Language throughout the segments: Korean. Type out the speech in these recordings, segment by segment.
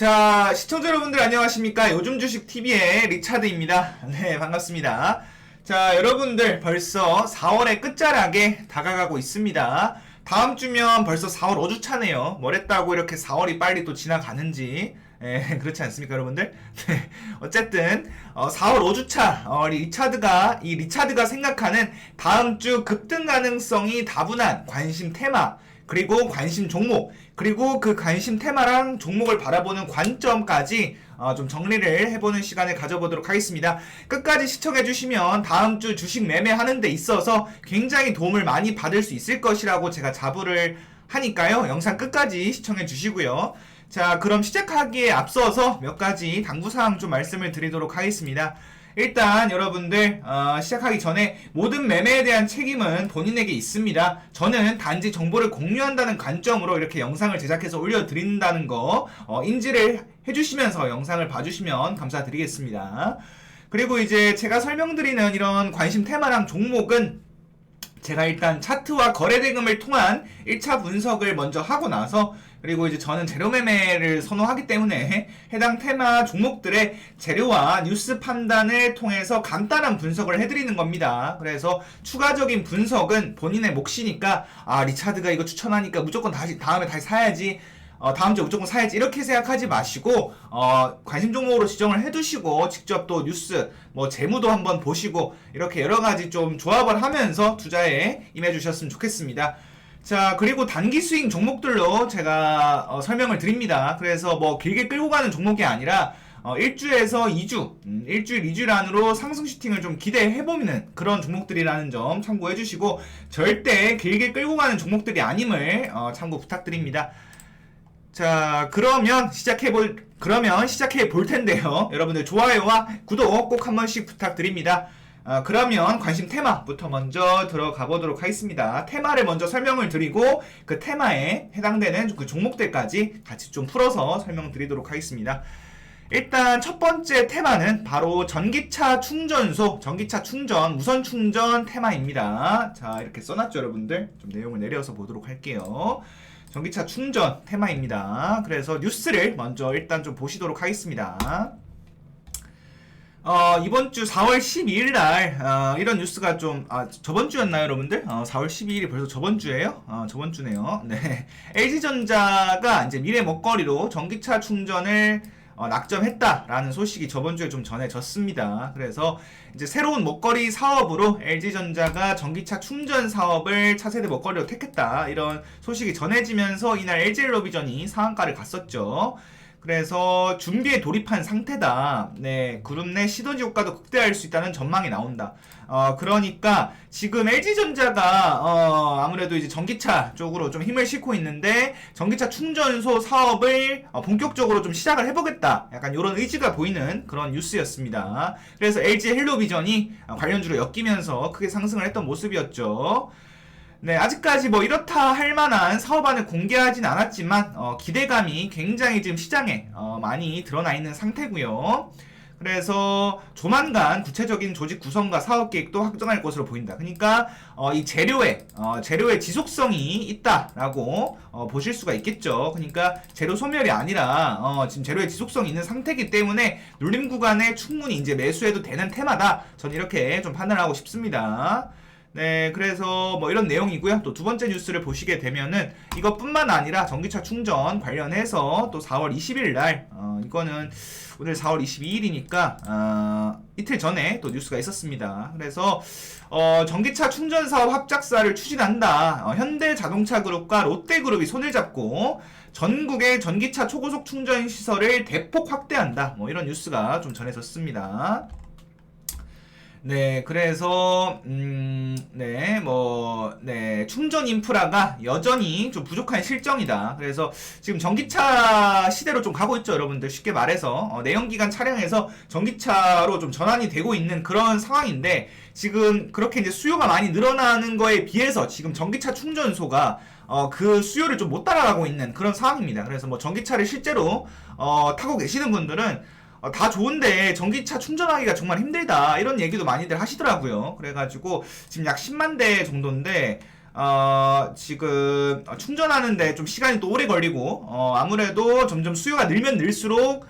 자, 시청자 여러분들 안녕하십니까? 요즘 주식 TV의 리차드입니다. 네, 반갑습니다. 자, 여러분들 벌써 4월의 끝자락에 다가가고 있습니다. 다음 주면 벌써 4월 5주차네요. 뭐랬다고 이렇게 4월이 빨리 또 지나가는지. 그렇지 않습니까, 여러분들? 네, 어쨌든 4월 5주차 리차드가 생각하는 다음 주 급등 가능성이 다분한 관심 테마, 그리고 관심 종목, 그리고 그 관심 테마랑 종목을 바라보는 관점까지 좀 정리를 해보는 시간을 가져보도록 하겠습니다. 끝까지 시청해주시면 다음 주 주식 매매하는 데 있어서 굉장히 도움을 많이 받을 수 있을 것이라고 제가 자부를 하니까요. 영상 끝까지 시청해주시고요. 자, 그럼 시작하기에 앞서서 몇 가지 당부사항 좀 말씀을 드리도록 하겠습니다. 일단 여러분들 시작하기 전에 모든 매매에 대한 책임은 본인에게 있습니다. 저는 단지 정보를 공유한다는 관점으로 이렇게 영상을 제작해서 올려드린다는 거 인지를 해주시면서 영상을 봐주시면 감사드리겠습니다. 그리고 이제 제가 설명드리는 이런 관심 테마랑 종목은 제가 일단 차트와 거래대금을 통한 1차 분석을 먼저 하고 나서, 그리고 이제 저는 재료 매매를 선호하기 때문에 해당 테마 종목들의 재료와 뉴스 판단을 통해서 간단한 분석을 해드리는 겁니다. 그래서 추가적인 분석은 본인의 몫이니까, 리차드가 이거 추천하니까 무조건 다음에 다시 사야지, 다음 주에 무조건 사야지, 이렇게 생각하지 마시고 관심 종목으로 지정을 해두시고 직접 또 뉴스, 재무도 한번 보시고 이렇게 여러가지 좀 조합을 하면서 투자에 임해주셨으면 좋겠습니다. 자, 그리고 단기 스윙 종목들로 제가 설명을 드립니다. 그래서 길게 끌고 가는 종목이 아니라 1주에서 2주, 일주일, 2주일 안으로 상승 슈팅을 좀 기대해보는 그런 종목들이라는 점 참고해주시고, 절대 길게 끌고 가는 종목들이 아님을 참고 부탁드립니다. 자, 그러면 시작해 볼 텐데요. 여러분들 좋아요와 구독 꼭 한 번씩 부탁드립니다. 그러면 관심 테마부터 먼저 들어가 보도록 하겠습니다. 테마를 먼저 설명을 드리고 그 테마에 해당되는 그 종목들까지 같이 좀 풀어서 설명드리도록 하겠습니다. 일단 첫 번째 테마는 바로 전기차 충전소, 전기차 충전, 무선 충전 테마입니다. 자, 이렇게 써놨죠, 여러분들? 좀 내용을 내려서 보도록 할게요. 전기차 충전 테마입니다. 그래서 뉴스를 먼저 일단 좀 보시도록 하겠습니다. 이번 주 4월 12일 날 이런 뉴스가 좀 저번 주였나요, 여러분들? 4월 12일이 벌써 저번 주예요? 저번 주네요. 네. LG전자가 이제 미래 먹거리로 전기차 충전을 낙점했다라는 소식이 저번 주에 좀 전해졌습니다. 그래서 이제 새로운 먹거리 사업으로 LG전자가 전기차 충전 사업을 차세대 먹거리로 택했다, 이런 소식이 전해지면서 이날 LG엘로비전이 상한가를 갔었죠. 그래서 준비에 돌입한 상태다. 네, 그룹 내 시너지 효과도 극대화할 수 있다는 전망이 나온다. 그러니까 지금 LG전자가 아무래도 이제 전기차 쪽으로 좀 힘을 싣고 있는데 전기차 충전소 사업을 본격적으로 좀 시작을 해보겠다, 약간 이런 의지가 보이는 그런 뉴스였습니다. 그래서 LG헬로비전이 관련주로 엮이면서 크게 상승을 했던 모습이었죠. 네, 아직까지 이렇다 할 만한 사업안을 공개하진 않았지만 기대감이 굉장히 지금 시장에 많이 드러나 있는 상태고요. 그래서 조만간 구체적인 조직 구성과 사업 계획도 확정할 것으로 보인다. 그러니까 이 재료의 지속성이 있다라고 보실 수가 있겠죠. 그러니까 재료 소멸이 아니라 지금 재료의 지속성이 있는 상태이기 때문에 눌림 구간에 충분히 이제 매수해도 되는 테마다. 저는 이렇게 좀 판단하고 싶습니다. 네, 그래서 이런 내용이고요. 또 두 번째 뉴스를 보시게 되면은 이것뿐만 아니라 전기차 충전 관련해서 또 4월 20일 날 이거는 오늘 4월 22일이니까 이틀 전에 또 뉴스가 있었습니다. 그래서 전기차 충전 사업 합작사를 추진한다. 현대자동차그룹과 롯데그룹이 손을 잡고 전국의 전기차 초고속 충전 시설을 대폭 확대한다. 이런 뉴스가 좀 전해졌습니다. 네, 그래서 충전 인프라가 여전히 좀 부족한 실정이다. 그래서 지금 전기차 시대로 좀 가고 있죠, 여러분들. 쉽게 말해서 내연기관 차량에서 전기차로 좀 전환이 되고 있는 그런 상황인데, 지금 그렇게 이제 수요가 많이 늘어나는 거에 비해서 지금 전기차 충전소가 그 수요를 좀 못 따라가고 있는 그런 상황입니다. 그래서 전기차를 실제로 타고 계시는 분들은 다 좋은데 전기차 충전하기가 정말 힘들다, 이런 얘기도 많이들 하시더라고요. 그래가지고 지금 약 10만 대 정도인데 지금 충전하는데 좀 시간이 또 오래 걸리고 아무래도 점점 수요가 늘면 늘수록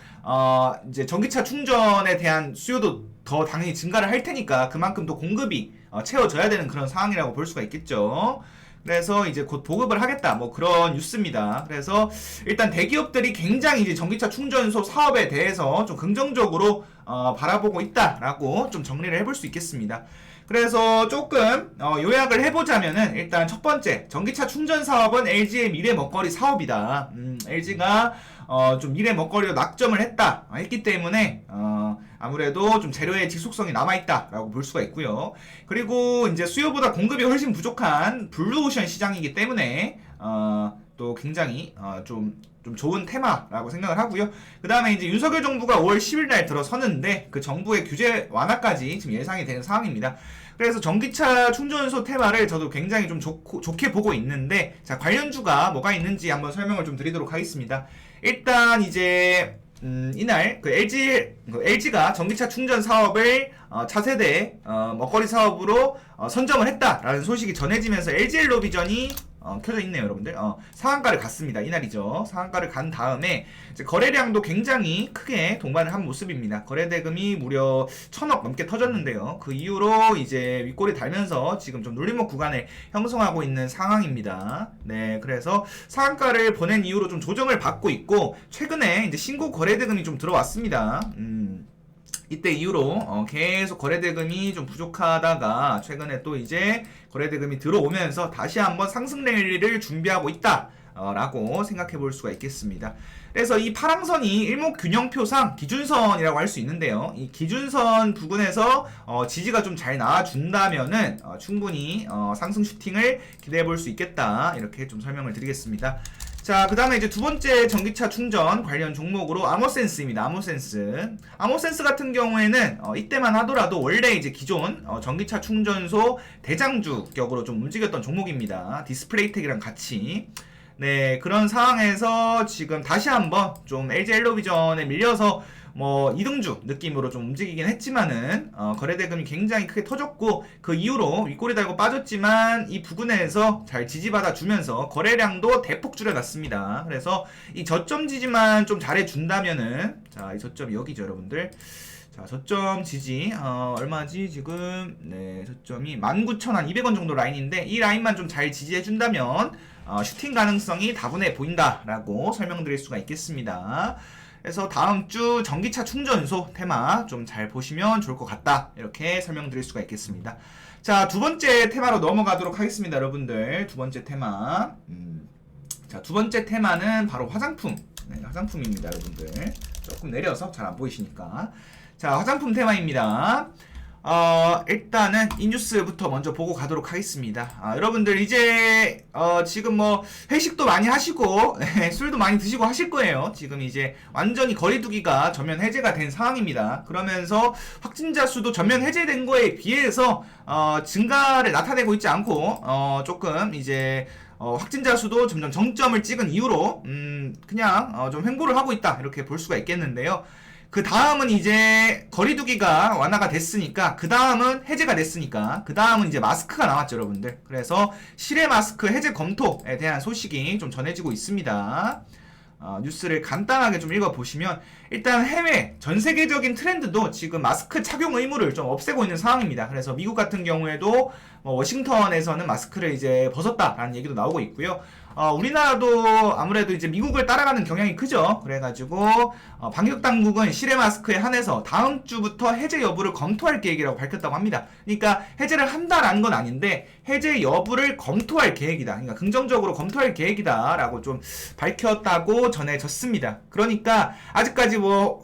이제 전기차 충전에 대한 수요도 더 당연히 증가를 할 테니까 그만큼 또 공급이 채워져야 되는 그런 상황이라고 볼 수가 있겠죠. 그래서 이제 곧 보급을 하겠다 뭐 그런 뉴스입니다. 그래서 일단 대기업들이 굉장히 이제 전기차 충전소 사업에 대해서 좀 긍정적으로 바라보고 있다라고 좀 정리를 해볼 수 있겠습니다. 그래서 조금 요약을 해보자면은 일단 첫 번째 전기차 충전 사업은 LG의 미래 먹거리 사업이다. LG가 좀 미래 먹거리로 낙점을 했기 때문에 아무래도 좀 재료의 지속성이 남아있다라고 볼 수가 있고요. 그리고 이제 수요보다 공급이 훨씬 부족한 블루오션 시장이기 때문에 또 굉장히 좀 좋은 테마라고 생각을 하고요. 그 다음에 이제 윤석열 정부가 5월 10일 날 들어서는데 그 정부의 규제 완화까지 지금 예상이 되는 상황입니다. 그래서 전기차 충전소 테마를 저도 굉장히 좀 좋게 보고 있는데 자 관련주가 뭐가 있는지 한번 설명을 좀 드리도록 하겠습니다. 일단 이제 이날 LG가 전기차 충전 사업을 차세대 먹거리 사업으로 선정을 했다라는 소식이 전해지면서 LG엘로비전이 켜져 있네요, 여러분들. 상한가를 갔습니다. 이날이죠. 상한가를 간 다음에 이제 거래량도 굉장히 크게 동반을 한 모습입니다. 거래대금이 무려 1,000억 넘게 터졌는데요. 그 이후로 이제 윗골이 달면서 지금 좀 눌림목 구간을 형성하고 있는 상황입니다. 네, 그래서 상한가를 보낸 이후로 좀 조정을 받고 있고 최근에 이제 신고 거래대금이 좀 들어왔습니다. 이때 이후로 계속 거래대금이 좀 부족하다가 최근에 또 이제 거래대금이 들어오면서 다시 한번 상승 랠리를 준비하고 있다 라고 생각해 볼 수가 있겠습니다. 그래서 이 파랑선이 일목균형표상 기준선이라고 할 수 있는데요. 이 기준선 부근에서 지지가 좀 잘 나와준다면은 충분히 상승 슈팅을 기대해 볼 수 있겠다 이렇게 좀 설명을 드리겠습니다. 자, 그 다음에 이제 두 번째 전기차 충전 관련 종목으로 아모센스입니다. 아모센스 같은 경우에는 이때만 하더라도 원래 이제 기존 전기차 충전소 대장주격으로 좀 움직였던 종목입니다. 디스플레이텍이랑 같이. 네, 그런 상황에서 지금 다시 한번 좀 LG엘로비전에 밀려서 뭐 이등주 느낌으로 좀 움직이긴 했지만은 거래대금이 굉장히 크게 터졌고 그 이후로 윗골이 달고 빠졌지만 이 부근에서 잘 지지받아 주면서 거래량도 대폭 줄여놨습니다. 그래서 이 저점 지지만 좀 잘해준다면은 자, 이 저점이 여기죠, 여러분들. 자, 저점 지지 얼마지 지금? 네, 저점이 19,200원 정도 라인인데 이 라인만 좀 잘 지지해준다면 슈팅 가능성이 다분해 보인다라고 설명드릴 수가 있겠습니다. 그래서 다음 주 전기차 충전소 테마 좀 잘 보시면 좋을 것 같다 이렇게 설명드릴 수가 있겠습니다. 자, 두 번째 테마로 넘어가도록 하겠습니다, 여러분들. 두 번째 테마 자, 두 번째 테마는 바로 화장품. 네, 화장품입니다, 여러분들. 조금 내려서 잘 안 보이시니까. 자, 화장품 테마입니다. 일단은 이 뉴스부터 먼저 보고 가도록 하겠습니다. 여러분들 이제 지금 뭐 회식도 많이 하시고 술도 많이 드시고 하실 거예요. 지금 이제 완전히 거리두기가 전면 해제가 된 상황입니다. 그러면서 확진자 수도 전면 해제된 거에 비해서 증가를 나타내고 있지 않고 조금 이제 확진자 수도 점점 정점을 찍은 이후로 그냥 좀 횡보를 하고 있다 이렇게 볼 수가 있겠는데요. 그 다음은 이제 거리두기가 완화가 됐으니까 그 다음은 해제가 됐으니까 그 다음은 이제 마스크가 나왔죠, 여러분들. 그래서 실외 마스크 해제 검토에 대한 소식이 좀 전해지고 있습니다. 뉴스를 간단하게 좀 읽어보시면 일단 해외 전 세계적인 트렌드도 지금 마스크 착용 의무를 좀 없애고 있는 상황입니다. 그래서 미국 같은 경우에도 워싱턴에서는 마스크를 이제 벗었다라는 얘기도 나오고 있고요. 우리나라도 아무래도 이제 미국을 따라가는 경향이 크죠. 그래가지고 방역 당국은 실외 마스크에 한해서 다음 주부터 해제 여부를 검토할 계획이라고 밝혔다고 합니다. 그러니까 해제를 한다라는 건 아닌데 해제 여부를 검토할 계획이다. 그러니까 긍정적으로 검토할 계획이다라고 좀 밝혔다고 전해졌습니다. 그러니까 아직까지 뭐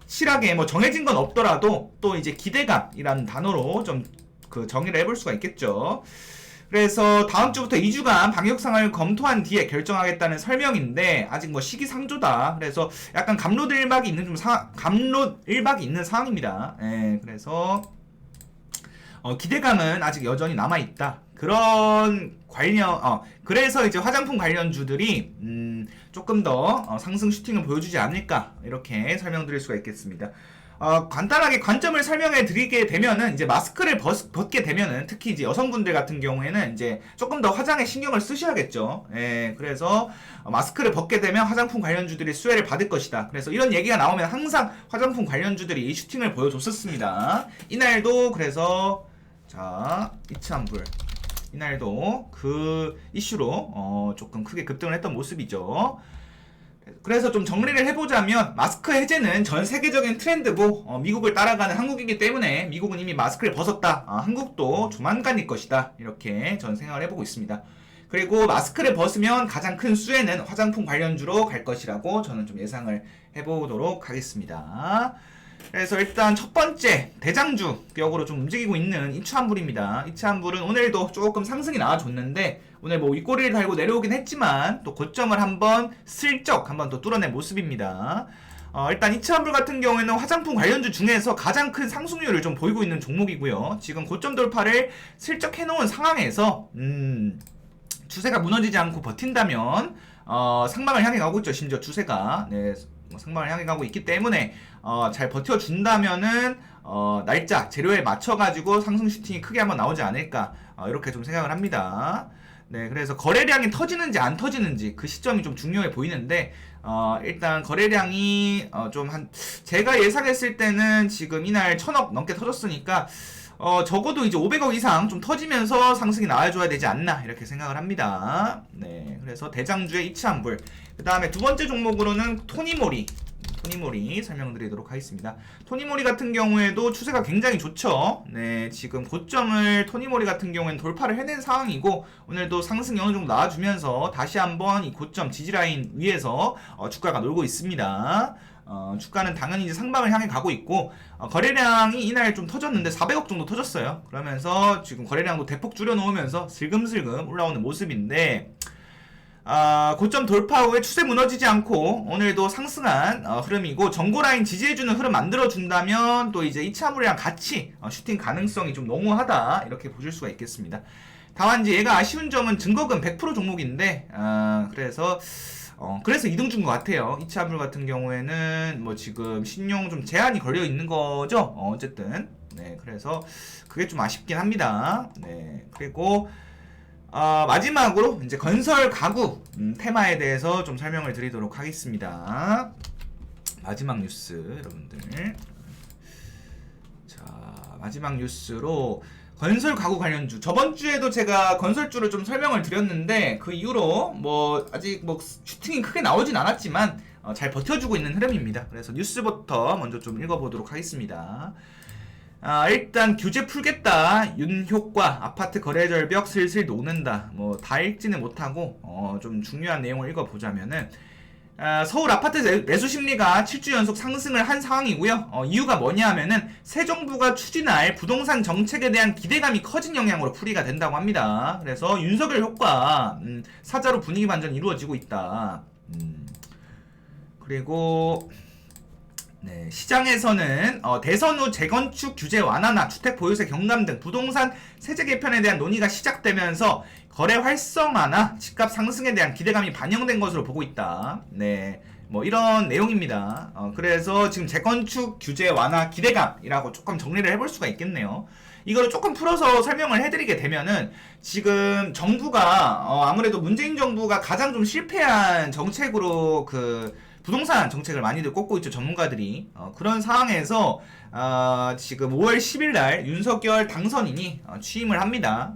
확실하게 뭐 정해진 건 없더라도 또 이제 기대감이라는 단어로 좀 그 정의를 해볼 수가 있겠죠. 그래서 다음 주부터 2주간 방역 상황을 검토한 뒤에 결정하겠다는 설명인데 아직 뭐 시기상조다. 그래서 약간 갑론을박이 있는 갑론을박이 있는 상황입니다. 예, 그래서 기대감은 아직 여전히 남아 있다. 그런 그래서 이제 화장품 관련주들이 조금 더 상승 슈팅을 보여주지 않을까 이렇게 설명드릴 수가 있겠습니다. 간단하게 관점을 설명해 드리게 되면은 이제 마스크를 벗게 되면은 특히 이제 여성분들 같은 경우에는 이제 조금 더 화장에 신경을 쓰셔야겠죠. 예, 그래서 마스크를 벗게 되면 화장품 관련주들이 수혜를 받을 것이다. 그래서 이런 얘기가 나오면 항상 화장품 관련주들이 슈팅을 보여줬었습니다. 이날도 그래서 자 이츠한불 이날도 그 이슈로 조금 크게 급등을 했던 모습이죠. 그래서 좀 정리를 해보자면 마스크 해제는 전 세계적인 트렌드고 미국을 따라가는 한국이기 때문에 미국은 이미 마스크를 벗었다. 한국도 조만간일 것이다. 이렇게 전 생각을 해보고 있습니다. 그리고 마스크를 벗으면 가장 큰 수혜는 화장품 관련주로 갈 것이라고 저는 좀 예상을 해보도록 하겠습니다. 그래서 일단 첫 번째 대장주 격으로 좀 움직이고 있는 이츠한불입니다. 이츠한불은 오늘도 조금 상승이 나와줬는데 오늘 뭐 윗꼬리를 달고 내려오긴 했지만 또 고점을 한번 슬쩍 한번 또 뚫어낸 모습입니다. 일단 이츠한불 같은 경우에는 화장품 관련주 중에서 가장 큰 상승률을 좀 보이고 있는 종목이고요. 지금 고점 돌파를 슬쩍 해놓은 상황에서 추세가 무너지지 않고 버틴다면 상방을 향해 가고 있죠. 심지어 추세가 상방을 향해 가고 있기 때문에 잘 버텨준다면은 날짜, 재료에 맞춰가지고 상승 슈팅이 크게 한번 나오지 않을까 이렇게 좀 생각을 합니다. 네, 그래서 거래량이 터지는지 안 터지는지 그 시점이 좀 중요해 보이는데 일단 거래량이 제가 예상했을 때는 지금 이날 1000억 넘게 터졌으니까 적어도 이제 500억 이상 좀 터지면서 상승이 나와줘야 되지 않나 이렇게 생각을 합니다. 네, 그래서 대장주의 이츠한불. 그 다음에 두 번째 종목으로는 토니모리 설명드리도록 하겠습니다. 토니모리 같은 경우에도 추세가 굉장히 좋죠. 네, 지금 고점을 토니모리 같은 경우에는 돌파를 해낸 상황이고 오늘도 상승이 어느 정도 나와주면서 다시 한번 이 고점 지지라인 위에서 주가가 놀고 있습니다. 주가는 당연히 이제 상방을 향해 가고 있고 거래량이 이날 좀 터졌는데 400억 정도 터졌어요. 그러면서 지금 거래량도 대폭 줄여놓으면서 슬금슬금 올라오는 모습인데 고점 돌파 후에 추세 무너지지 않고 오늘도 상승한 흐름이고 정고라인 지지해주는 흐름 만들어준다면 또 이제 이츠한불이랑 같이 슈팅 가능성이 좀 농후하다 이렇게 보실 수가 있겠습니다. 다만 이제 얘가 아쉬운 점은 증거금 100% 종목인데 그래서 이등 준 것 같아요. 이츠한불 같은 경우에는 뭐 지금 신용 좀 제한이 걸려 있는 거죠. 어쨌든 네, 그래서 그게 좀 아쉽긴 합니다. 네, 그리고 마지막으로 이제 건설 가구 테마에 대해서 좀 설명을 드리도록 하겠습니다. 마지막 뉴스 여러분들. 자, 마지막 뉴스로 건설 가구 관련주. 저번 주에도 제가 건설주를 좀 설명을 드렸는데 그 이후로 뭐 아직 뭐 슈팅이 크게 나오진 않았지만 잘 버텨주고 있는 흐름입니다. 그래서 뉴스부터 먼저 좀 읽어보도록 하겠습니다. 일단 규제 풀겠다. 윤효과 아파트 거래 절벽 슬슬 녹는다. 뭐 다 읽지는 못하고 좀 중요한 내용을 읽어보자면은 서울 아파트 매수 심리가 7주 연속 상승을 한 상황이고요. 이유가 뭐냐 하면은 새 정부가 추진할 부동산 정책에 대한 기대감이 커진 영향으로 풀이가 된다고 합니다. 그래서 윤석열 효과 사자로 분위기 반전이 이루어지고 있다. 그리고 네, 시장에서는 대선 후 재건축 규제 완화나 주택 보유세 경감 등 부동산 세제 개편에 대한 논의가 시작되면서 거래 활성화나 집값 상승에 대한 기대감이 반영된 것으로 보고 있다. 네, 뭐 이런 내용입니다. 그래서 지금 재건축 규제 완화 기대감이라고 조금 정리를 해볼 수가 있겠네요. 이거를 조금 풀어서 설명을 해드리게 되면은 지금 정부가 아무래도 문재인 정부가 가장 좀 실패한 정책으로 부동산 정책을 많이들 꼽고 있죠, 전문가들이. 그런 상황에서 지금 5월 10일 날 윤석열 당선인이 취임을 합니다.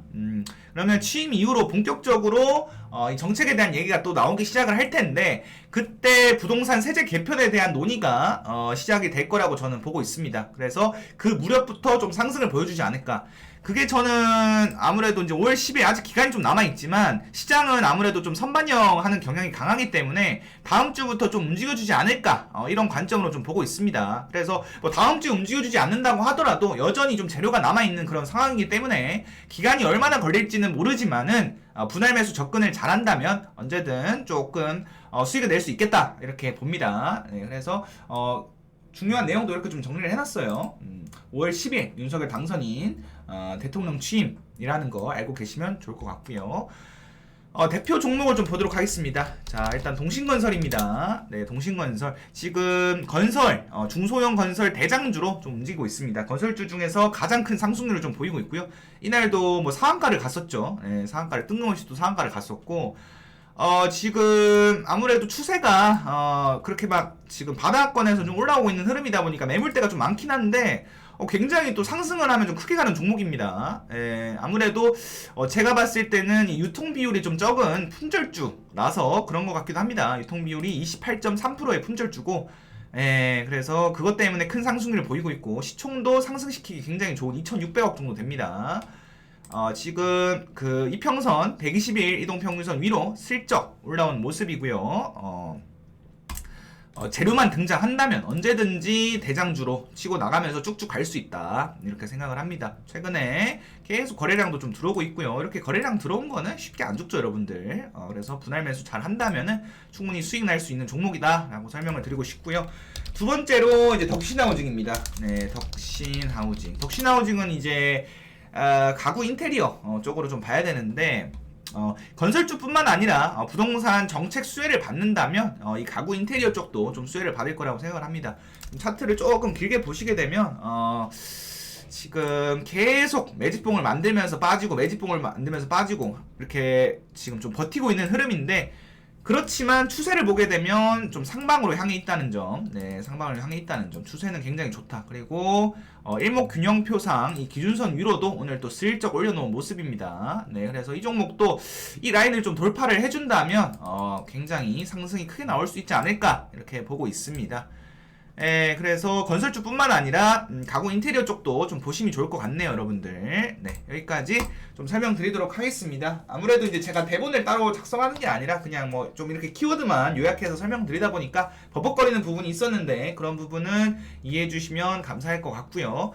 그러면 취임 이후로 본격적으로 이 정책에 대한 얘기가 또 나오기 시작을 할 텐데 그때 부동산 세제 개편에 대한 논의가 시작이 될 거라고 저는 보고 있습니다. 그래서 그 무렵부터 좀 상승을 보여주지 않을까. 그게 저는 아무래도 이제 5월 10일 아직 기간이 좀 남아있지만 시장은 아무래도 좀 선반영하는 경향이 강하기 때문에 다음 주부터 좀 움직여주지 않을까 이런 관점으로 좀 보고 있습니다. 그래서 뭐 다음 주에 움직여주지 않는다고 하더라도 여전히 좀 재료가 남아있는 그런 상황이기 때문에 기간이 얼마나 걸릴지는 모르지만은 분할 매수 접근을 잘한다면 언제든 조금 수익을 낼 수 있겠다 이렇게 봅니다. 네, 그래서 중요한 내용도 이렇게 좀 정리를 해놨어요. 5월 10일 윤석열 당선인 대통령 취임이라는 거 알고 계시면 좋을 것 같고요. 대표 종목을 좀 보도록 하겠습니다. 자, 일단 동신건설입니다. 네, 동신건설. 지금 건설, 중소형 건설 대장주로 좀 움직이고 있습니다. 건설주 중에서 가장 큰 상승률을 좀 보이고 있고요. 이날도 뭐 상한가를 갔었죠. 네, 상한가를 뜬금없이 또 상한가를 갔었고, 지금 아무래도 추세가 그렇게 막 지금 바닥권에서 좀 올라오고 있는 흐름이다 보니까 매물대가 좀 많긴 한데 굉장히 또 상승을 하면 좀 크게 가는 종목입니다. 아무래도 제가 봤을 때는 이 유통 비율이 좀 적은 품절주라서 그런 것 같기도 합니다. 유통 비율이 28.3%의 품절주고, 그래서 그것 때문에 큰 상승률을 보이고 있고 시총도 상승시키기 굉장히 좋은 2,600억 정도 됩니다. 지금 그 이평선 121 이동평균선 위로 슬쩍 올라온 모습이고요. 재료만 등장한다면 언제든지 대장주로 치고 나가면서 쭉쭉 갈 수 있다, 이렇게 생각을 합니다. 최근에 계속 거래량도 좀 들어오고 있고요. 이렇게 거래량 들어온 거는 쉽게 안 죽죠, 여러분들. 그래서 분할 매수 잘 한다면은 충분히 수익 날 수 있는 종목이다 라고 설명을 드리고 싶고요. 두 번째로 이제 덕신하우징입니다. 네, 덕신하우징. 덕신하우징은 이제 가구 인테리어 쪽으로 좀 봐야 되는데, 건설주뿐만 아니라 부동산 정책 수혜를 받는다면 이 가구 인테리어 쪽도 좀 수혜를 받을 거라고 생각을 합니다. 차트를 조금 길게 보시게 되면 지금 계속 매집봉을 만들면서 빠지고 매집봉을 만들면서 빠지고 이렇게 지금 좀 버티고 있는 흐름인데, 그렇지만 추세를 보게 되면 좀 상방으로 향해 있다는 점, 네, 상방으로 향해 있다는 점, 추세는 굉장히 좋다. 그리고 일목균형표상 이 기준선 위로도 오늘 또 슬쩍 올려놓은 모습입니다. 네, 그래서 이 종목도 이 라인을 좀 돌파를 해준다면 굉장히 상승이 크게 나올 수 있지 않을까, 이렇게 보고 있습니다. 그래서 건설주뿐만 아니라 가구 인테리어 쪽도 좀 보심이 좋을 것 같네요, 여러분들. 네, 여기까지 좀 설명드리도록 하겠습니다. 아무래도 이제 제가 대본을 따로 작성하는 게 아니라 그냥 뭐 좀 이렇게 키워드만 요약해서 설명드리다 보니까 버벅거리는 부분이 있었는데 그런 부분은 이해해 주시면 감사할 것 같고요.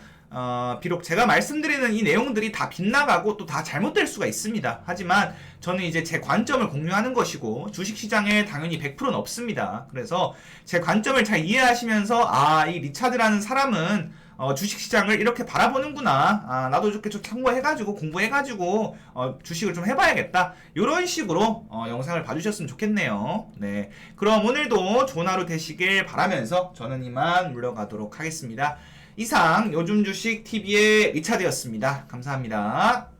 비록 제가 말씀드리는 이 내용들이 다 빗나가고 또 다 잘못될 수가 있습니다. 하지만 저는 이제 제 관점을 공유하는 것이고 주식시장에 당연히 100%는 없습니다. 그래서 제 관점을 잘 이해하시면서 이 리차드라는 사람은 주식시장을 이렇게 바라보는구나, 나도 이렇게 좀 참고해가지고 공부해가지고 주식을 좀 해봐야겠다, 이런 식으로 영상을 봐주셨으면 좋겠네요. 네, 그럼 오늘도 좋은 하루 되시길 바라면서 저는 이만 물러가도록 하겠습니다. 이상 요즘 주식 TV의 리차드였습니다. 감사합니다.